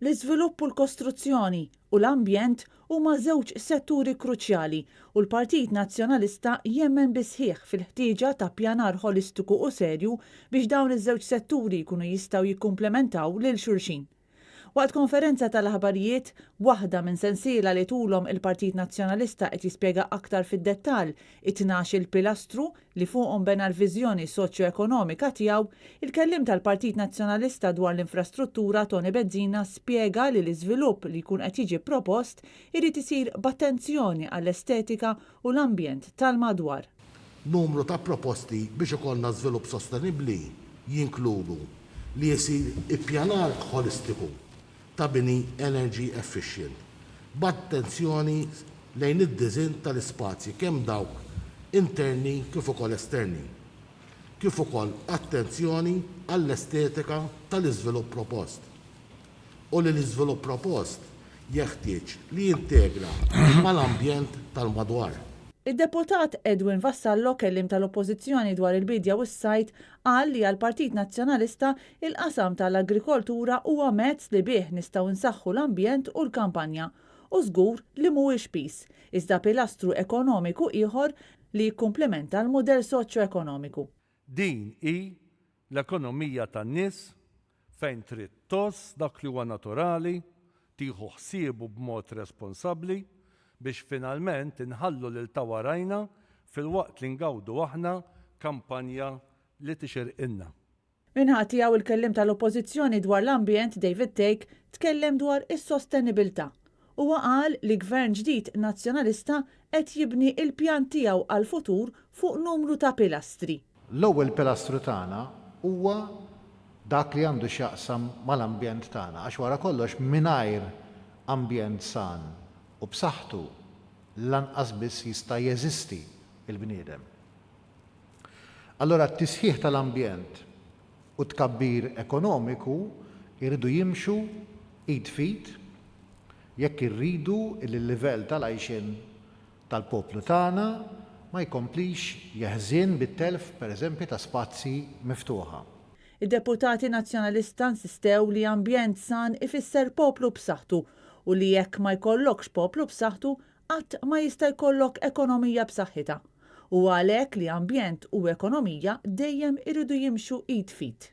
L-iżvilupp u l-kostruzzjoni u l-ambjent huma żewġ setturi kruċjali u l-Partit Nazzjonalista jemmen bisħieħ fil-ħtieġa ta' pjanar holistiku u serju biex dawn iż-żewġ setturi jkunu jistgħu jikkumplementaw lil xulxin. Waqt konferenza tal-aħbarijiet, waħda minn sensiela li tulhom il-Partit Nazzjonalista qed jispjega aktar fid-dettall it-12 pilastru li fuqhom bena l-viżjoni soċjo-ekonomika tiegħu, il-kellim tal-Partit Nazzjonalista dwar l-infrastruttura Tony Bezzina spjega li l-iżvilupp li jkun qed jiġi propost irid isir b'attenzjoni għall-estetika u l-ambjent tal-madwar. Numru ta' proposti biex ikollna żvilupp sostenibbli jinkludu li jsir ippjanar holistiku ta' bini energy efficient, b'attenzjoni lejn id-diżinn tal-ispazji kemm dawk interni kif ukoll esterni, kif ukoll attenzjoni għall-estetika tal-iżvilupp propost. U li l-iżvilupp propost jeħtieġ li jintegra mal-ambjent tal-madwar. Id-deputat Edwin Vassallo kellim tal-Oppożizzjoni dwar il-bidja u s-sajt qal li għall-Partit Nazzjonalista il-qasam tal-agrikoltura huwa mezz li bih nistgħu nsaħħu l-ambjent u l-kampanja u żgur li mhuwiex pis, iżda pilastru ekonomiku ieħor li jikkumplementa l-mudell soċjo-ekonomiku. Din hi l-ekonomija tan-nies fejn trid toss dak li huwa naturali, tieħu ħsiebu b'mod responsabbli biex finalment inħallu lil tawarajna fil-waqt li ngawdu aħna kampanja li tixirqilna. Minħat tiegħu il-kellim tal-Oppożizzjoni dwar l-ambjent David Take tkellem dwar is-sostenibilità. Huwa qal li gvern ġdid nazzjonalista qed jibni il-pjan tiegħu għall-futur fuq numru ta' pilastri. L-ewwel pilastru tagħna huwa dak li għandu x'jaqsam mal-ambjent tagħna għax wara kollox mingħajr ambjent san u b'saħħtu lanqas biss jista' jeżisti il-bniedem. Allora t-tisħiħ tal-ambjent u tkabbir ekonomiku jridu jimxu id fit jekk irridu il-livell tal-għajxin tal-poplu tagħna ma jkomplix jeħżien bit-telf pereżempju ta' spazji miftuħa. Id-deputati nazzjonalista insistew li ambjent san ifisser poplu b'saħħtu u li jekk ma jkollokx poplu b'saħħtu qatt ma jista' jkollok ekonomija b'saħħitha. U għalhekk li ambjent u ekonomija dejjem iridu jimxu id fit.